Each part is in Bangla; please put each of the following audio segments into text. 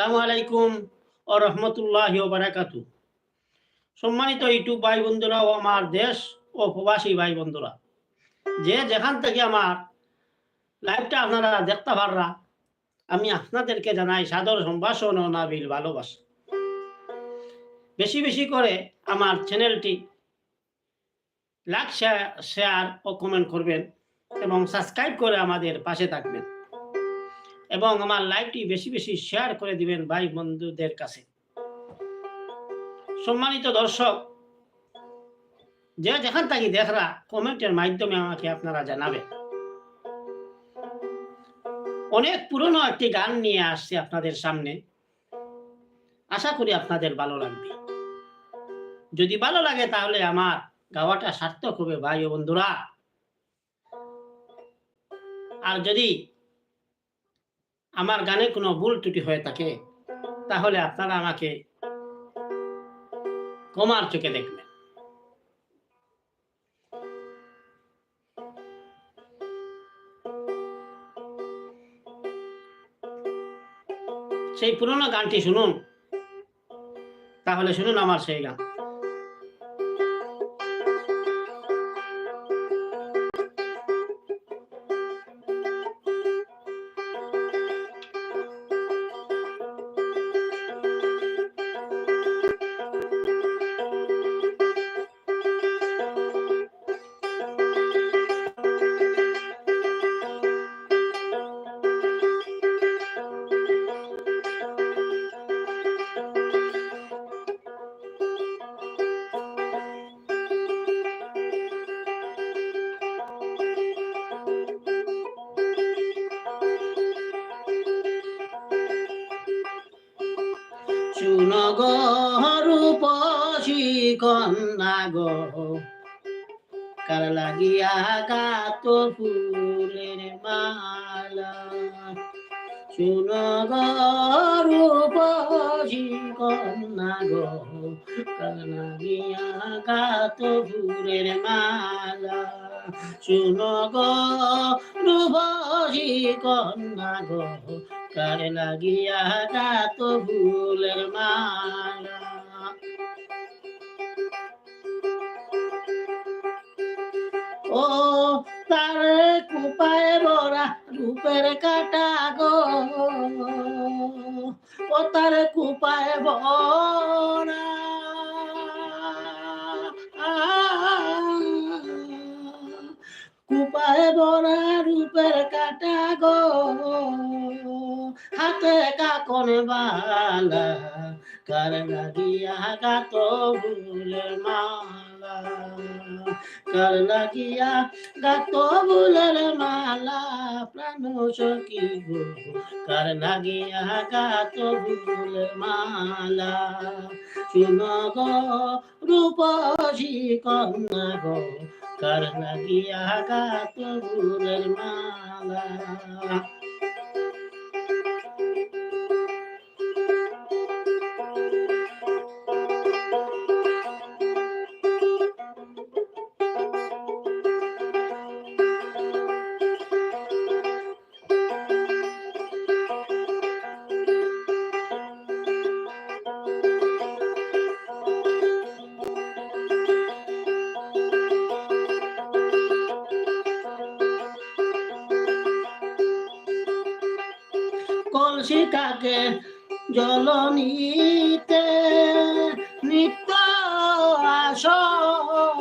আসসালামু আলাইকুম ওয়া রাহমাতুল্লাহি ওয়া বারাকাতুহু। সম্মানিত ইউটিউব ভাই বন্ধুরা ও আমার দেশ ও প্রবাসী ভাই বন্ধুরা, যে যেখান থেকে আমার লাইভটা আপনারা দেখতে পাররা, আমি আপনাদেরকে জানাই সাদর সম্ভাষণ ও নাবিল ভালোবাসা। বেশি বেশি করে আমার চ্যানেলটি লাইক, শেয়ার ও কমেন্ট করবেন এবং সাবস্ক্রাইব করে আমাদের পাশে থাকবেন এবং আমার লাইভটি বেশি বেশি শেয়ার করে দিবেন ভাই বন্ধুদের কাছে। সম্মানিত দর্শক, যে যেখান থেকে দেখরা কমেন্টের মাধ্যমে আমাকে আপনারা জানাবেন। অনেক পুরনো একটি গান নিয়ে আসছে আপনাদের সামনে, আশা করি আপনাদের ভালো লাগবে। যদি ভালো লাগে তাহলে আমার গাওয়াটা সার্থক হবে ভাই ও বন্ধুরা। আর যদি আমার গানে কোনো ভুল ত্রুটি হয়ে থাকে তাহলে আপনারা আমাকে ক্ষমার চোখে দেখবেন। সেই পুরনো গানটি শুনুন, তাহলে শুনুন আমার সেই গান। শুনো গো রূপসী কন্যা গো, কার লাগিয়া গাত ফুলের মালা। শুনো গো রূপসী কন্যা গো, কার লাগিয়া গাত ফুলের মালা। শুনো গো রূপসী কন্যা গো, কার লাগিয়া গাত ফুলের মালা। ও তার কুপায় বরা রূপের কাটা গো, ও তার কুপায় বরা কুপায় বরা রূপের কাটা গো, হাতে কাকন বালা, কার লাগিয়া গাত ফুলের মালা। কার লাগিয়া গাত ফুলের মালা, প্রাণ সখী গো, কার লাগিয়া গাত ফুলের মালা। শুনো গো রূপসী কন্যা গো, কার লাগিয়া গাত ফুলের মালা। কলসিটাকে জলনিতে নিত্য আসন,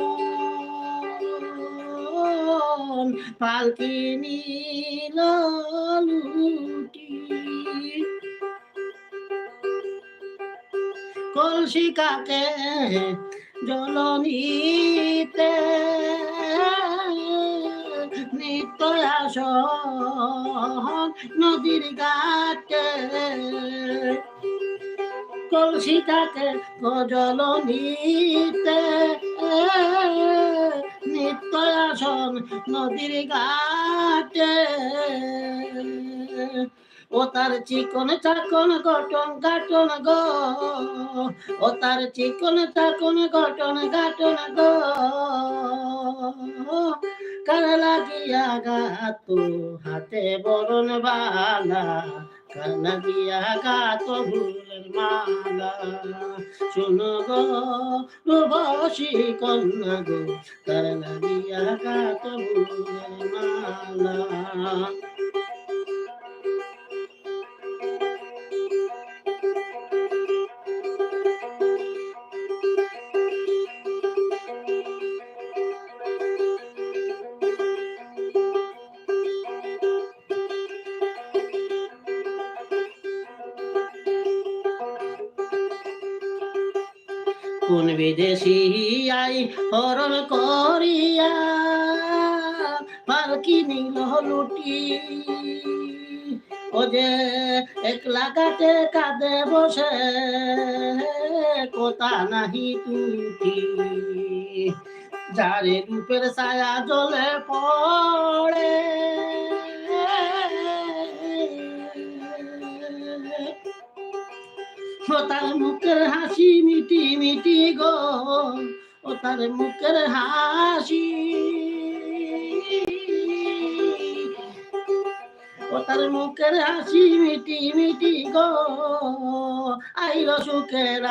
পালকি নীল লুটি। কলসিকাকে জলনিতে নিত্য আসন, নদীর ঘাটে কলসিটাকে জলনিতে নিত্য আসন, নদীর ঘাটে। ও তার চিকন চাকন গঠন গাটন গো, ও তার চিকন চাকন গঠন গাটন গো, কার লাগিয়া গাত হাতে বরণ বালা, কার লাগিয়া গাত ফুলের মালা শুনো গো রূপসী কন্যা গো কার লাগিয়া গাত ফুলের মালা কোন বিদেশি আই হরণ করিয়া পালকি নিল লুটি ও যে একলা কাটে কাঁদে বসে কোথা নাহি টুটি যারে রূপের ছায়া জলে পড়ে ও তার মুখের হাসি মিটি মিটি গো ও তার মুখের হাসি ও তার মুখের হাসি মিটি মিটি গো আইল সুখের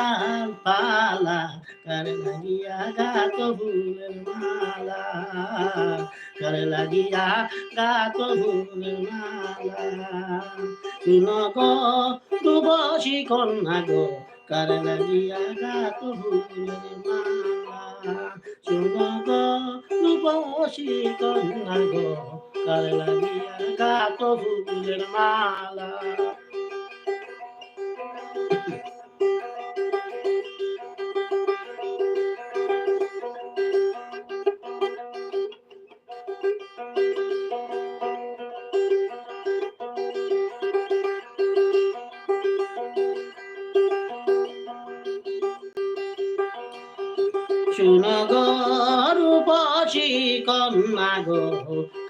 পালা কার লাগিয়া গাত ফুলের মালা কার লাগিয়া গাত ফুলের মালা শুনো গো রূপসী কন্যা গো কার লাগিয়া গাত ফুলের মালা শুনো গো রূপসী কন্যা গো কার লাগিয়া গাত ফুলের মালা শুনো গো রূপসী কন্যা গো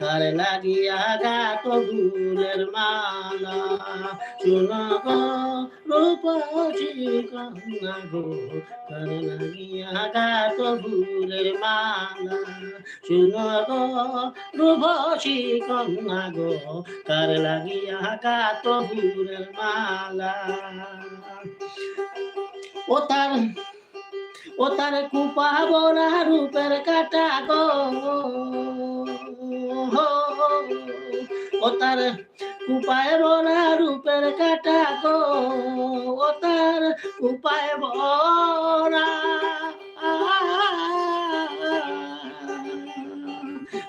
কার লাগিয়া গাত ফুলের মালা শুনো গো রূপসী কন্যা গো কার লাগিয়া গাত ফুলের মালা শুনো গো রূপসী কন্যা গো কার লাগিয়া গাত ফুলের মালা ও তার কুপা বরা রূপের কাটা গো ও তার কুপায় বরা রূপের কাটা গো ও তার কুপায় বরা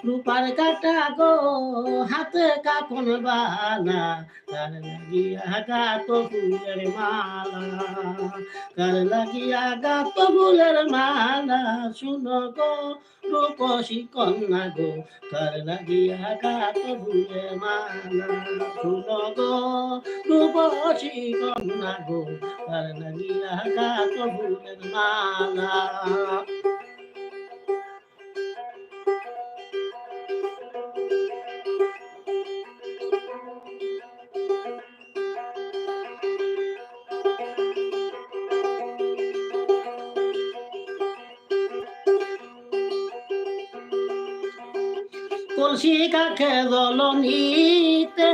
রূপার কাটা গো হাতে কাপন বালা কার লাগিয়া গাত ফুলের মালা কার লাগিয়া গাত ফুলের মালা শুনো গো রূপসী কন্যা গো কার লাগিয়া গাত ফুলের মালা শুনো গো রূপসী কন্যা গো কার লাগিয়া গাত ফুলের মালা কলসি কাকে জলনিতে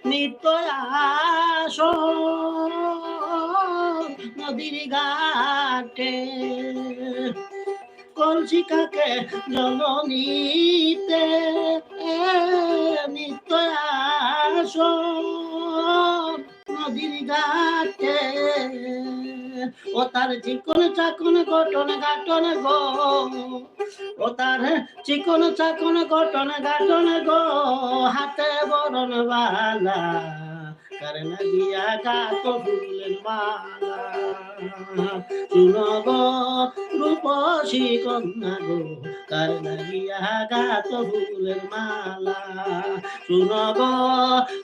নিত্য আস নদীর ঘাটে কলসি কাকে জলনিতে নিত্য আস নদীর ঘাটে ও তার চিকন চাকন গঠন গাঠন গো ও তার চিকন চাকন গঠন গাঠন গো হাতে বরণ বালা কার লাগিয়া গাত ফুলের মালা শুনো গো রূপসী কন্যা গো কার লাগিয়া গাত ফুলের মালা শুনো গো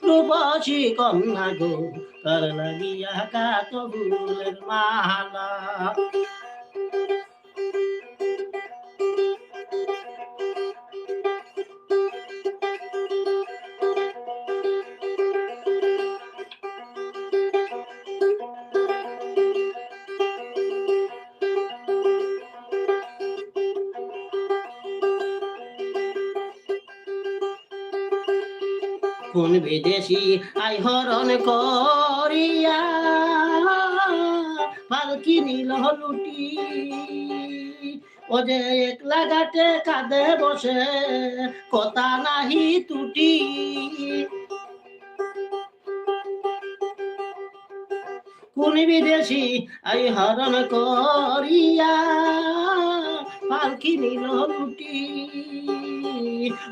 রূপসী কন্যা গো কার লাগিয়া গাত ফুলের মালা কোন বিদেশি আই হরণ করিয়া পালকি নিল লুটি, ও যে একলা ঘাটে কাঁদে বসে কথা নাহি টুটি। কোন বিদেশি আই হরণ করিয়া পালকি নিল লুটি,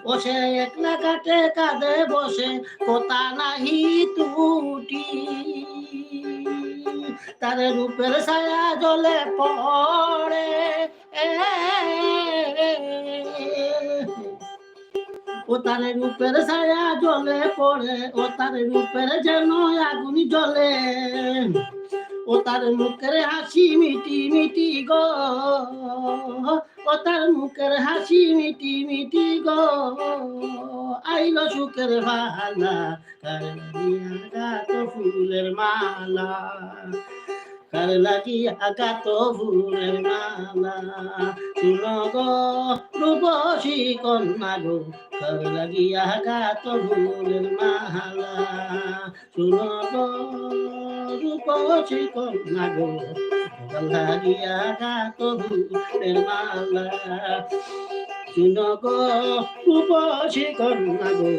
বসে একলা ঘাটে কাঁদে বসে কথা নাহি টুটি। তার রূপের ছায়া জলে পড়ে, ও তার রূপের ছায়া জলে পড়ে, ও তার রূপের যেন আগুন জ্বলে, ও তার মুখের হাসি মিটি মিটি গো, ও তার মুখের হাসি মিটি মিটি গো, আইল সুখের ভালা কার লাগিয়া গাত ফুলের মালা, কার লাগিয়া গাত ফুলের মালা। শুনো গো রূপসী কন্যা গো, কার লাগিয়া গাত ফুলের মালা। শুনো গো রূপসী কন্যা গো, কার লাগিয়া গাত ফুলের মালা। শুনো গো রূপসী কন্যা গো,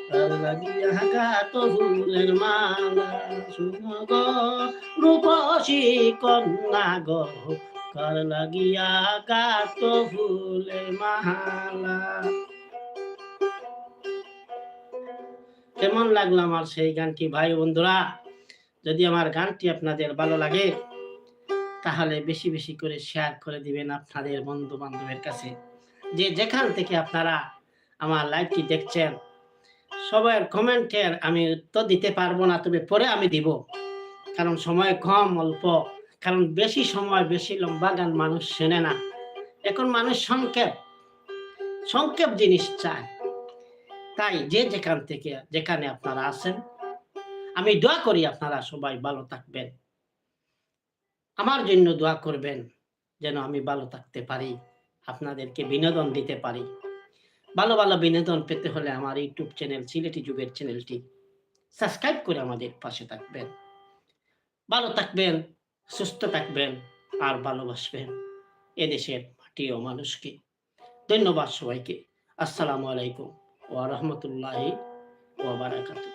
কার লাগিয়া গাত ফুলের মালা। শুনো গো রূপসী কন্যা গো, কার লাগিয়া গাত ফুলের মালা। কেমন লাগলো আমার সেই গানটি ভাই বন্ধুরা? যদি আমার গানটি আপনাদের ভালো লাগে তাহলে বেশি বেশি করে শেয়ার করে দিবেন আপনাদের বন্ধু বান্ধবের কাছে। যে যেখান থেকে আপনারা আমার লাইভটি দেখছেন, সবার কমেন্টের আমি উত্তর দিতে পারবো না, তবে পরে আমি দিব, কারণ সময় কম অল্প। কারণ বেশি সময় বেশি লম্বা গান মানুষ শোনে না, এখন মানুষ সংক্ষেপ সংক্ষেপ জিনিস চায়। তাই যে যেখান থেকে যেখানে আপনারা আছেন, আমি দোয়া করি আপনারা সবাই ভালো থাকবেন, আমার জন্য দোয়া করবেন যেন আমি ভালো থাকতে পারি, আপনাদেরকে বিনোদন দিতে পারি। ভালো ভালো বিনোদন পেতে হলে আমার ইউটিউব চ্যানেল সিলেটি যুগের চ্যানেলটি সাবস্ক্রাইব করে আমাদের পাশে থাকবেন। ভালো থাকবেন, সুস্থ থাকবেন আর ভালোবাসবেন এদেশের মাটি ও মানুষকে। ধন্যবাদ সবাইকে। আসসালামু আলাইকুম ওয়া রাহমাতুল্লাহি ওয়া বারাকাতুহু।